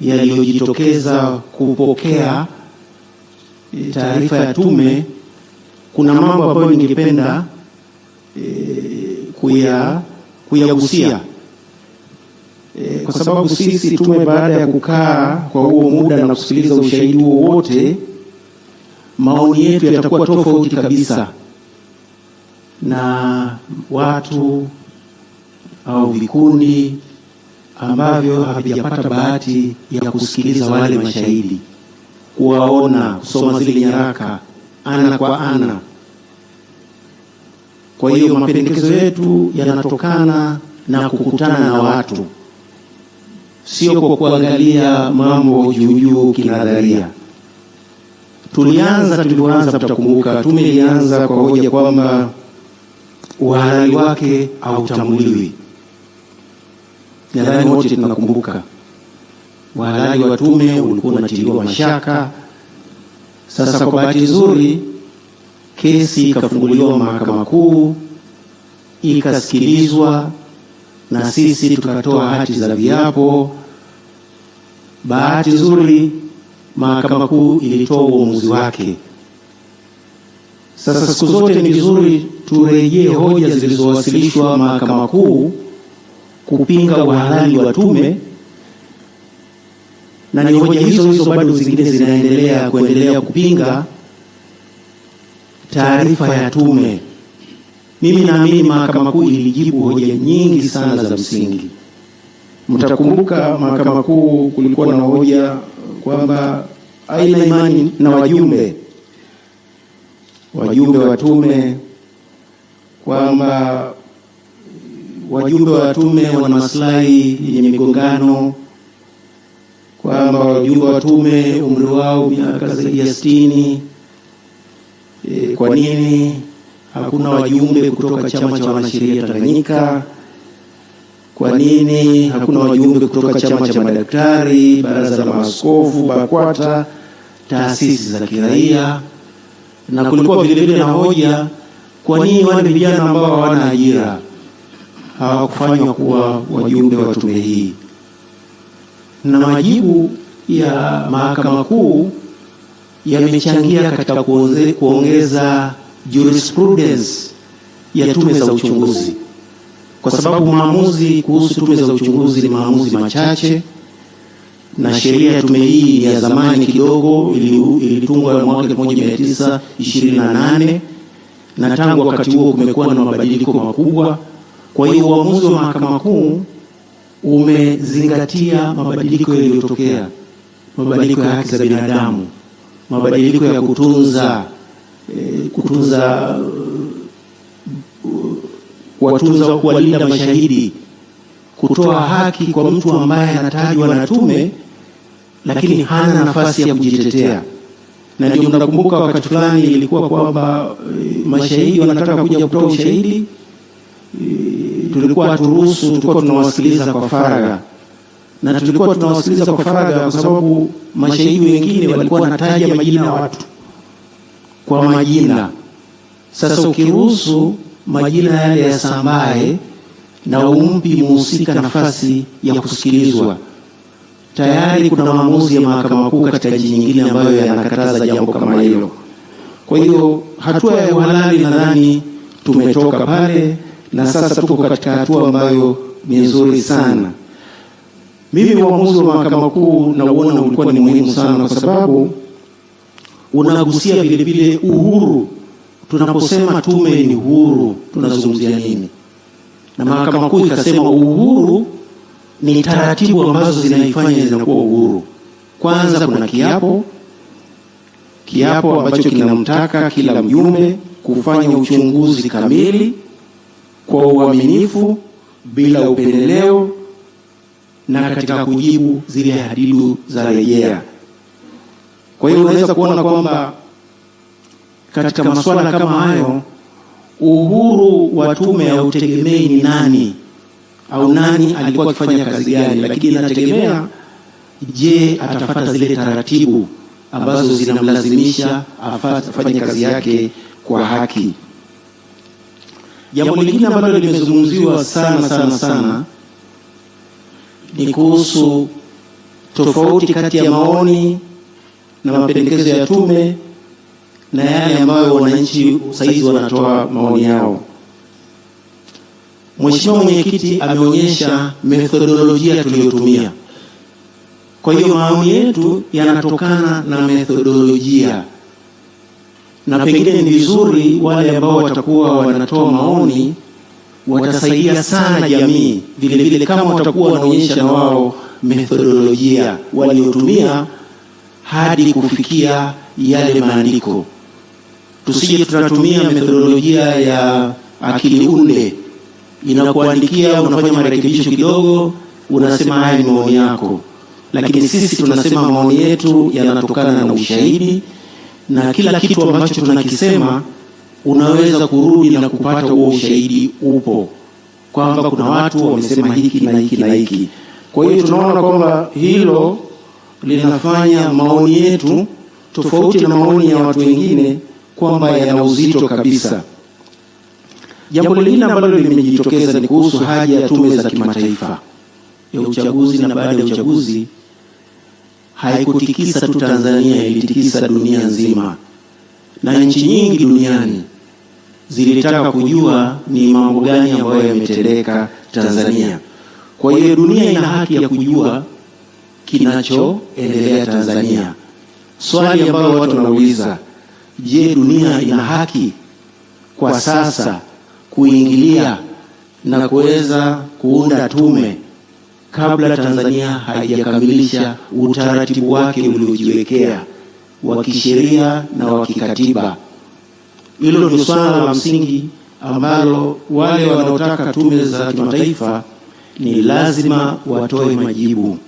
yaliyojitokeza kupokea taarifa ya tume, kuna mambo ambayo ningependa kuyagusia, kwa sababu sisi tume, baada ya kukaa kwa huo muda na kusikiliza ushahidi wote, maoni yetu yatakuwa tofauti kabisa na watu au vikundi ambavyo havijapata bahati ya kusikiliza wale mashahidi, kuwaona, kusoma zile nyaraka ana kwa ana. Kwa hiyo mapendekezo yetu yanatokana na kukutana na watu, sio kwa kuangalia mambo juu kinadharia. Tulianza mtakumbuka, tume ilianza kwa hoja kwamba uhalali wake hautambuliwi. Nadhani wote tunakumbuka uhalali wa tume ulikuwa unatiliwa mashaka. Sasa kwa bahati nzuri, kesi ikafunguliwa Mahakama Kuu, ikasikilizwa, na sisi tukatoa hati za viapo. Bahati nzuri, Mahakama Kuu ilitoa uamuzi wake. Sasa siku zote ni vizuri turejee hoja zilizowasilishwa Mahakama Kuu kupinga uhalali wa tume, na ni hoja hizo bado zingine zinaendelea kupinga taarifa ya tume. Mimi naamini Mahakama Kuu ilijibu hoja nyingi sana za msingi. Mtakumbuka Mahakama Kuu kulikuwa na hoja kwamba haina imani na wajumbe wa tume, kwamba wajumbe wa tume wana maslahi yenye migongano, kwamba wajumbe wa tume umri wao miaka zaidi ya 60. Kwa nini hakuna wajumbe kutoka chama cha wanasheria Tanganyika? Kwa nini hakuna wajumbe kutoka chama cha madaktari, baraza la maaskofu, BAKWATA, taasisi za kiraia? Na kulikuwa vile na hoja, kwa nini wale vijana ambao hawana ajira hawakufanywa kuwa wajumbe wa tume hii? Na majibu ya Mahakama Kuu yamechangia katika kuongeza jurisprudence ya tume za uchunguzi, kwa sababu maamuzi kuhusu tume za uchunguzi ni maamuzi machache, na sheria ya tume hii ya zamani kidogo, ilitungwa mwaka 1928, na tangu wakati huo kumekuwa na mabadiliko makubwa. Kwa hiyo uamuzi wa Mahakama Kuu umezingatia mabadiliko yaliyotokea, mabadiliko ya haki za binadamu, mabadiliko ya kuwalinda mashahidi, kutoa haki kwa mtu ambaye anatajwa na tume lakini hana nafasi ya kujitetea. Na ndio mnakumbuka wakati fulani ilikuwa kwamba mashahidi wanataka kuja kutoa ushahidi, tulikuwa tunawasikiliza kwa faragha. Na tulikuwa tunawasikiliza kwa faragha kwa sababu mashahidi wengine walikuwa wanataja majina ya watu kwa majina. Sasa ukiruhusu majina yale yasambae na umpi muhusika nafasi ya kusikilizwa, tayari kuna maamuzi ya Mahakama Kuu katika nchi nyingine ambayo yanakataza jambo kama hilo. Kwa hiyo hatua ya uhalali nadhani tumetoka pale, na sasa tuko katika hatua ambayo ni nzuri sana. Mimi uamuzi wa Mahakama Kuu na uona ulikuwa ni muhimu sana, kwa sababu unagusia vile vile uhuru. Tunaposema tume ni uhuru, tunazungumzia nini? Na Mahakama Kuu ikasema uhuru ni taratibu ambazo zinaifanya zinakuwa uhuru. Kwanza kuna kiapo ambacho kinamtaka kila mjumbe kufanya uchunguzi kamili kwa uaminifu, bila upendeleo, na katika kujibu zile hadidu za rejea. Kwa hiyo unaweza kuona kwamba katika masuala kama hayo, uhuru wa tume hautegemei ni nani au nani alikuwa akifanya kazi gani, lakini inategemea, je, atafuata zile taratibu ambazo zinamlazimisha afanye kazi yake kwa haki. Jambo lingine ambalo limezungumziwa sana ni kuhusu tofauti kati ya maoni na mapendekezo ya tume na yale ambayo wananchi saizi wanatoa maoni yao. Mheshimiwa Mwenyekiti ameonyesha methodolojia tuliyotumia. Kwa hiyo maoni yetu yanatokana na methodolojia, na pengine ni vizuri wale ambao watakuwa wanatoa maoni watasaidia sana jamii vile vile, kama watakuwa wanaonyesha na wao methodolojia waliotumia hadi kufikia yale maandiko. Tusije tunatumia methodolojia ya akili unde, inakuandikia, unafanya marekebisho kidogo, unasema haya ni maoni yako. Lakini sisi tunasema maoni yetu yanatokana na ushahidi, na kila kitu ambacho tunakisema unaweza kurudi na kupata huo ushahidi upo, kwamba kuna watu wamesema hiki na hiki na hiki. Kwa hiyo tunaona kwamba hilo linafanya maoni yetu tofauti na maoni ya watu wengine kwamba yana uzito kabisa. Jambo lingine ambalo limejitokeza ni kuhusu haja ya tume za kimataifa ya uchaguzi, na baada ya uchaguzi haikutikisa tu Tanzania, ilitikisa dunia nzima, na nchi nyingi duniani zilitaka kujua ni mambo gani ambayo yametendeka Tanzania. Kwa hiyo dunia ina haki ya kujua kinachoendelea Tanzania. Swali ambalo watu wanauliza, je, dunia ina haki kwa sasa kuingilia na kuweza kuunda tume kabla Tanzania haijakamilisha utaratibu wake uliojiwekea wa kisheria na wa kikatiba? Hilo ni swala la msingi ambalo wale wanaotaka tume za kimataifa ni lazima watoe majibu.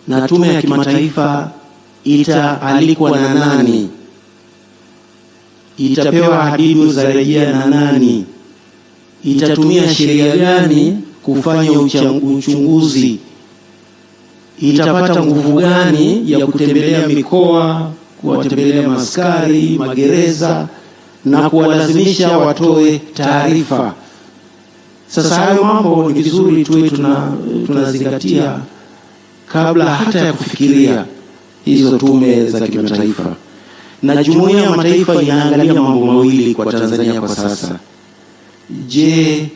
Na tume ya kimataifa itaalikwa na nani? Itapewa hadidu za rejea na nani? Itatumia sheria gani kufanya uchunguzi? Itapata nguvu gani ya kutembelea mikoa, kuwatembelea maaskari, magereza na kuwalazimisha watoe taarifa? Sasa hayo mambo ni vizuri tuwe tunazingatia kabla hata ya kufikiria hizo tume za kimataifa. Na Jumuiya ya Mataifa inaangalia mambo mawili kwa Tanzania kwa sasa. Je,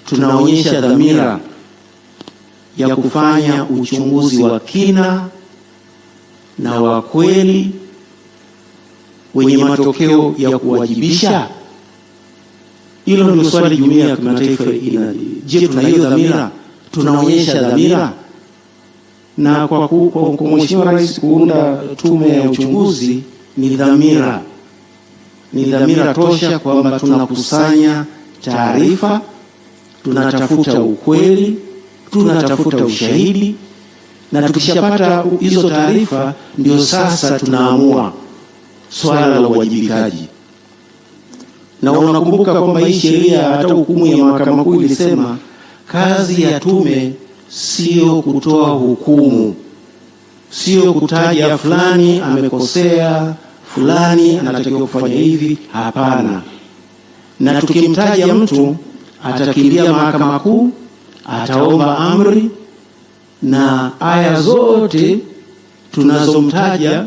tunaonyesha dhamira ya kufanya uchunguzi wa kina na wa kweli wenye matokeo ya kuwajibisha? Hilo ndio swali Jumuiya ya Kimataifa ina. Je, tuna hiyo dhamira? Tunaonyesha dhamira? Na kwa Mheshimiwa Rais kuunda tume ya uchunguzi ni dhamira. Ni dhamira tosha kwamba tunakusanya taarifa, tunatafuta ukweli, tunatafuta ushahidi, na tukishapata hizo taarifa ndio sasa tunaamua swala la uwajibikaji. Na unakumbuka kwamba hii sheria, hata hukumu ya Mahakama Kuu ilisema kazi ya tume sio kutoa hukumu, sio kutaja fulani amekosea, fulani anatakiwa kufanya hivi. Hapana. Na tukimtaja mtu atakimbia Mahakama Kuu, ataomba amri, na aya zote tunazomtaja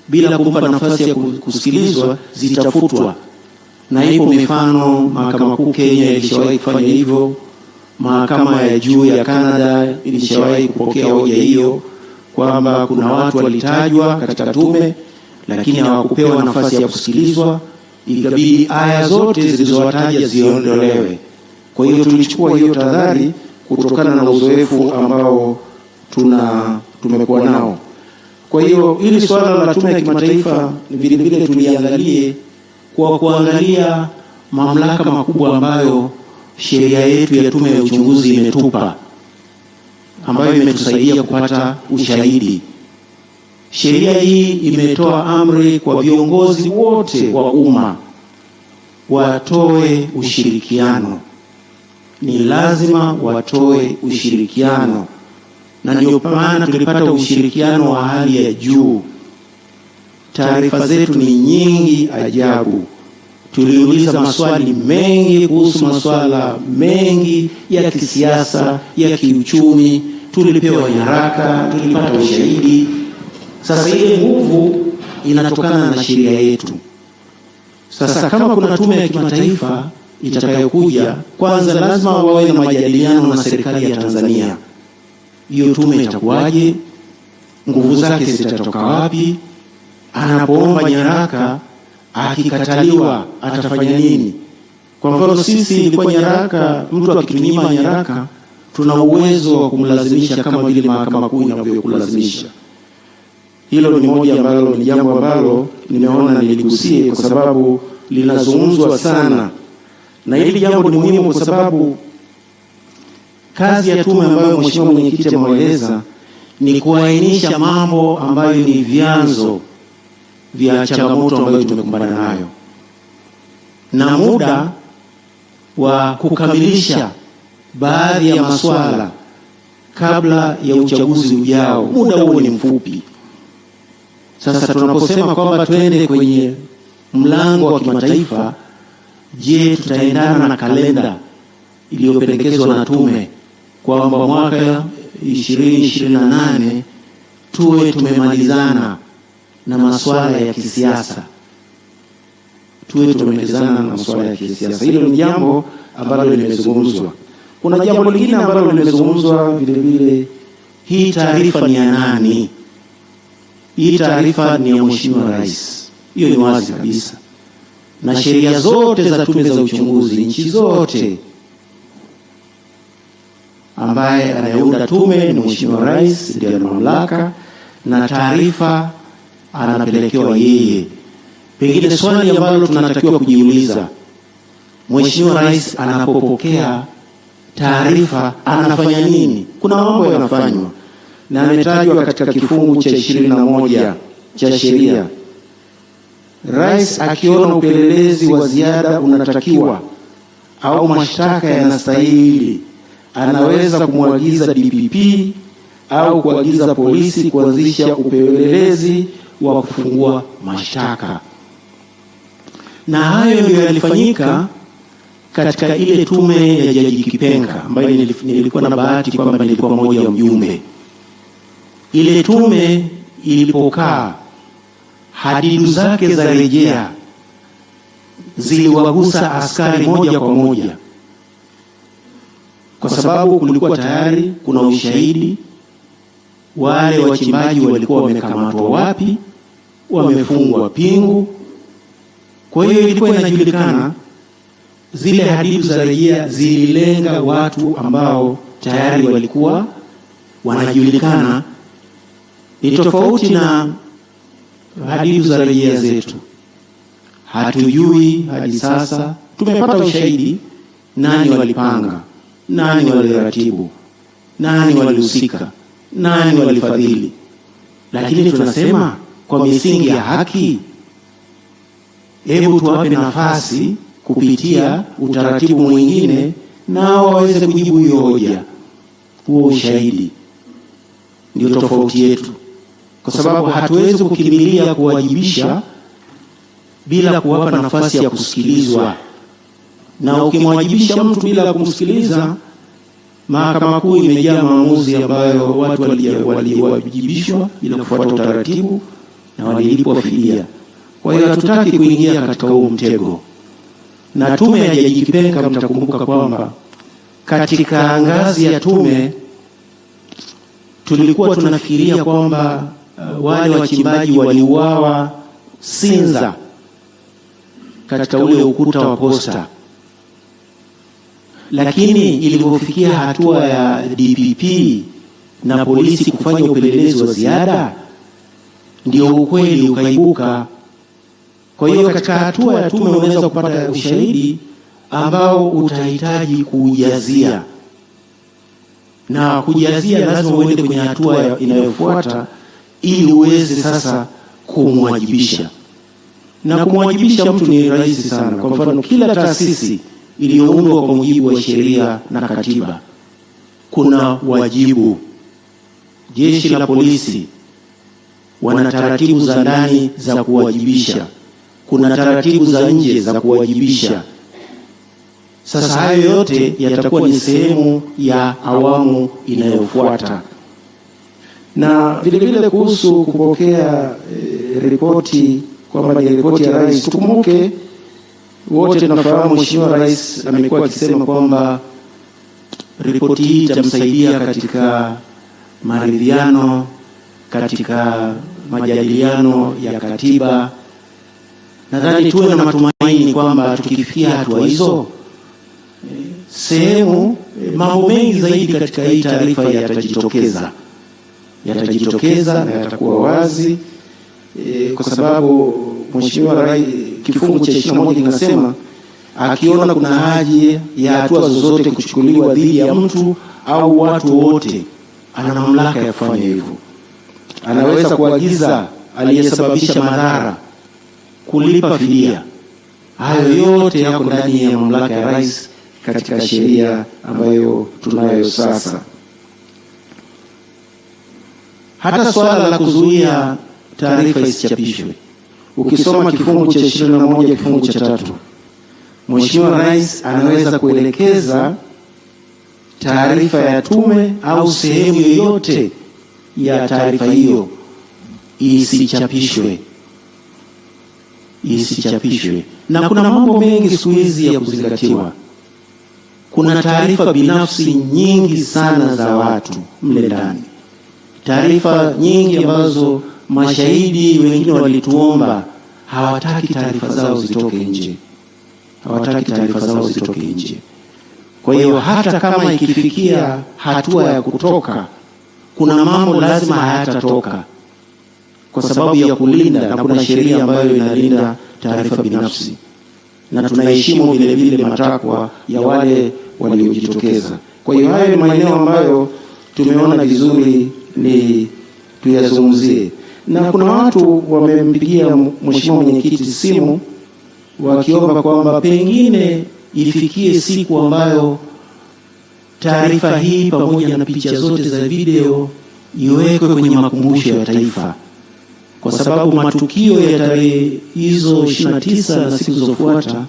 bila kumpa nafasi ya kusikilizwa zitafutwa. Na ipo mifano, Mahakama Kuu Kenya ilishawahi kufanya hivyo, Mahakama ya Juu ya Canada ilishawahi kupokea hoja hiyo kwamba kuna watu walitajwa katika tume lakini hawakupewa nafasi ya kusikilizwa, ikabidi aya zote zilizowataja ziondolewe. Kwa hiyo tulichukua hiyo tahadhari kutokana na uzoefu ambao tumekuwa nao. Kwa hiyo hili swala la tume ya kimataifa vile vile tuliangalie kwa kuangalia mamlaka makubwa ambayo sheria yetu ya tume ya uchunguzi imetupa, ambayo imetusaidia kupata ushahidi. Sheria hii imetoa amri kwa viongozi wote wa umma watoe ushirikiano. Ni lazima watoe ushirikiano, na ndio maana tulipata ushirikiano wa hali ya juu. Taarifa zetu ni nyingi ajabu. Tuliuliza maswali mengi kuhusu masuala mengi ya kisiasa, ya kiuchumi. tulipewa nyaraka, tulipata ushahidi. Sasa ile nguvu inatokana na sheria yetu. Sasa kama kuna tume ya kimataifa itakayokuja, kwanza lazima wawe na majadiliano na serikali ya Tanzania. Hiyo tume itakuwaje? Nguvu zake zitatoka wapi? Anapoomba nyaraka akikataliwa atafanya nini? Kwa mfano sisi ilikuwa nyaraka, mtu akitunyima nyaraka tuna uwezo wa kumlazimisha kama vile mahakama kuu inavyokulazimisha. Hilo ni moja ambalo ni jambo ambalo nimeona niligusie kwa sababu linazungumzwa sana. Na hili jambo ni muhimu kwa sababu kazi ya tume ambayo Mheshimiwa Mwenyekiti ameeleza ni kuainisha mambo ambayo ni vyanzo vya changamoto ambayo tumekumbana nayo, na muda wa kukamilisha baadhi ya masuala kabla ya uchaguzi ujao, muda huo ni mfupi. Sasa tunaposema kwamba twende kwenye mlango wa kimataifa, je, tutaendana na kalenda iliyopendekezwa na tume kwamba mwaka 2028 tuwe tumemalizana na masuala ya kisiasa? Hilo ni jambo ambalo limezungumzwa. Kuna jambo lingine ambalo limezungumzwa vile vile, hii taarifa ni ya nani? Hii taarifa ni ya Mheshimiwa Rais. Hiyo ni wazi kabisa. Na sheria zote za tume za uchunguzi nchi zote, ambaye anayeunda tume ni Mheshimiwa Rais, ndiye ana mamlaka na taarifa anapelekewa yeye. Pengine swali ambalo tunatakiwa kujiuliza, Mheshimiwa Rais anapopokea taarifa anafanya nini? Kuna mambo yanafanywa na ametajwa katika kifungu cha 21 cha sheria. Rais akiona upelelezi wa ziada unatakiwa au mashtaka yanastahili, anaweza kumwagiza DPP au kuagiza polisi kuanzisha upelelezi wa kufungua mashtaka. Na hayo ndio yalifanyika katika ile tume ya Jaji Kipenga ambayo nilikuwa na bahati kwamba nilikuwa mmoja wa mjumbe. Ile tume ilipokaa, hadidu zake za rejea ziliwagusa askari moja kwa moja, kwa sababu kulikuwa tayari kuna ushahidi. Wale wachimbaji walikuwa wamekamatwa wapi, wamefungwa pingu. Kwa hiyo ilikuwa inajulikana, zile hadidu za rejea zililenga watu ambao tayari walikuwa wanajulikana. Ni tofauti na hadidu za rejea zetu. Hatujui hadi sasa, tumepata ushahidi, nani walipanga, nani waliratibu, nani walihusika, nani walifadhili. Lakini tunasema kwa misingi ya haki, hebu tuwape nafasi kupitia utaratibu mwingine nao waweze kujibu hiyo hoja, huo ushahidi. Ndio tofauti yetu, kwa sababu hatuwezi kukimbilia kuwajibisha bila kuwapa nafasi ya kusikilizwa. Na ukimwajibisha mtu bila kumsikiliza, Mahakama Kuu imejaa maamuzi ambayo watu waliwajibishwa bila kufuata utaratibu na walilipwa fidia. Kwa hiyo hatutaki kuingia katika huo mtego. Na tume ya Jaji Kipenga, mtakumbuka kwamba katika ngazi ya tume tulikuwa tunafikiria kwamba wale wachimbaji waliuawa Sinza katika ule ukuta wa posta. Lakini ilipofikia hatua ya DPP na polisi kufanya upelelezi wa ziada, ndio ukweli ukaibuka. Kwa hiyo katika hatua ya tume unaweza kupata ushahidi ambao utahitaji kujazia. Na kujazia lazima uende kwenye hatua inayofuata ili uweze sasa kumwajibisha. Na kumwajibisha mtu ni rahisi sana. Kwa mfano, kila taasisi iliyoundwa kwa mujibu wa sheria na katiba kuna wajibu. Jeshi la polisi wana taratibu za ndani za kuwajibisha, kuna taratibu za nje za kuwajibisha. Sasa hayo yote yatakuwa ni sehemu ya awamu inayofuata. Na vile vile kuhusu kupokea ripoti kwamba ni ripoti ya rais, tukumbuke wote tunafahamu Mheshimiwa Rais amekuwa akisema kwamba ripoti hii itamsaidia katika maridhiano, katika majadiliano ya katiba. Nadhani tuwe na matumaini kwamba tukifikia hatua hizo, sehemu mambo mengi zaidi katika hii taarifa yatajitokeza na yatakuwa wazi, kwa sababu Mheshimiwa Rais kifungu cha 21 kinasema akiona kuna haja ya hatua zozote kuchukuliwa dhidi ya mtu au watu wote, ana mamlaka ya kufanya hivyo. Anaweza kuagiza aliyesababisha madhara kulipa fidia. Hayo yote yako ndani ya mamlaka ya rais katika sheria ambayo tunayo sasa. Hata swala la kuzuia taarifa isichapishwe, ukisoma kifungu cha 21 kifungu cha 3, Mheshimiwa Rais anaweza kuelekeza taarifa ya tume au sehemu yoyote ya taarifa hiyo isichapishwe. Na kuna mambo mengi siku hizi ya kuzingatiwa. Kuna taarifa binafsi nyingi sana za watu mle ndani, taarifa nyingi ambazo mashahidi wengine walituomba hawataki taarifa zao zitoke nje. Kwa hiyo hata kama ikifikia hatua ya kutoka, kuna mambo lazima hayatatoka kwa sababu ya kulinda, na kuna sheria ambayo inalinda taarifa binafsi, na tunaheshimu vile vile matakwa ya wale waliojitokeza. Kwa hiyo hayo ni maeneo ambayo tumeona vizuri ni tuyazungumzie. Na kuna watu wamempigia Mheshimiwa Mwenyekiti simu wakiomba kwamba pengine ifikie siku ambayo taarifa hii pamoja na picha zote za video iwekwe kwenye makumbusho ya taifa, kwa sababu matukio ya tarehe hizo 29 na siku zilizofuata,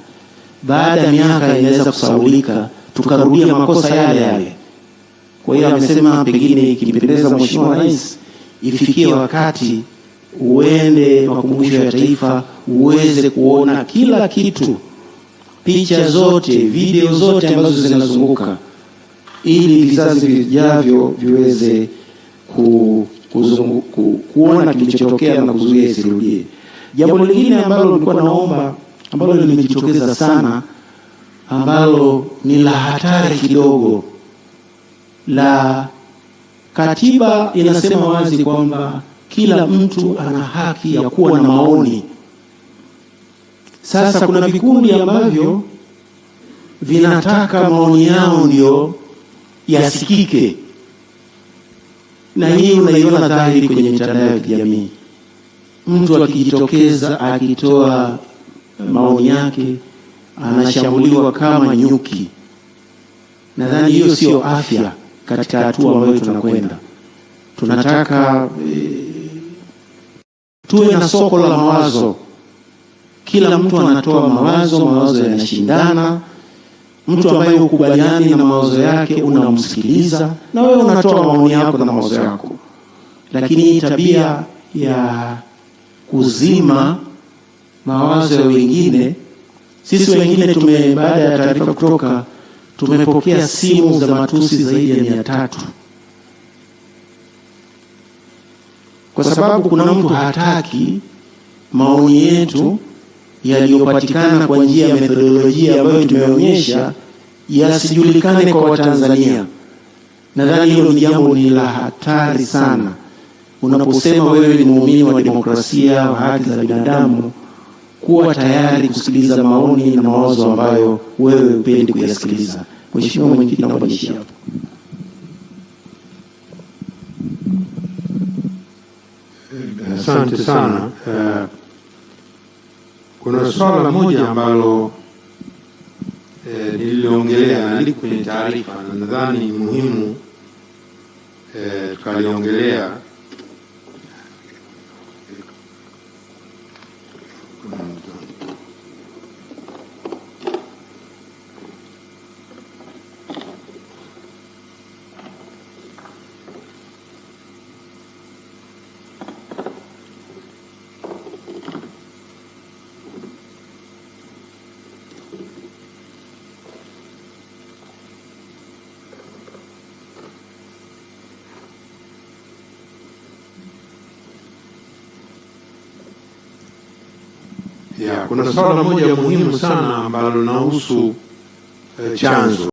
baada ya miaka inaweza kusahaulika tukarudia makosa yale. Kwa hiyo amesema pengine ikimpendeza Mheshimiwa Rais, ifikie wakati uende makumbusho ya taifa uweze kuona kila kitu, picha zote, video zote ambazo zinazunguka, ili vizazi vijavyo viweze kuona kilichotokea na kuzuia isirudie. Jambo lingine ambalo nilikuwa naomba, ambalo limejitokeza sana, ambalo ni la hatari kidogo, la katiba inasema wazi kwamba kila mtu ana haki ya kuwa na maoni. Sasa kuna vikundi ambavyo vinataka maoni yao ndio yasikike, na hii unaiona dhahiri kwenye mitandao ya kijamii. Mtu akijitokeza akitoa maoni yake anashambuliwa kama nyuki. Nadhani hiyo sio afya katika hatua ambayo tunakwenda. Tunataka tuwe na soko la mawazo. Kila mtu anatoa mawazo yanashindana. Mtu ambaye hukubaliani na mawazo yake unamsikiliza, na wewe unatoa maoni yako na mawazo yako. Lakini tabia ya kuzima mawazo ya wengine, sisi wengine baada ya taarifa kutoka tumepokea simu za matusi zaidi ya 300. Kwa sababu kuna mtu hataki maoni yetu yaliyopatikana kwa njia ya metodolojia ambayo tumeonyesha yasijulikane kwa Watanzania. Nadhani hilo ni jambo ni la hatari sana. Unaposema wewe ni muumini wa demokrasia, wa haki za binadamu, kuwa tayari kusikiliza maoni na mawazo ambayo wewe upendi kuyasikiliza. Mheshimiwa Mwenyekiti, naomba niishie hapo. Asante sana. Kuna swala moja ambalo niliongelea na liko kwenye taarifa, na nadhani ni muhimu tukaliongelea. Kuna swala moja muhimu sana ambalo linahusu chanzo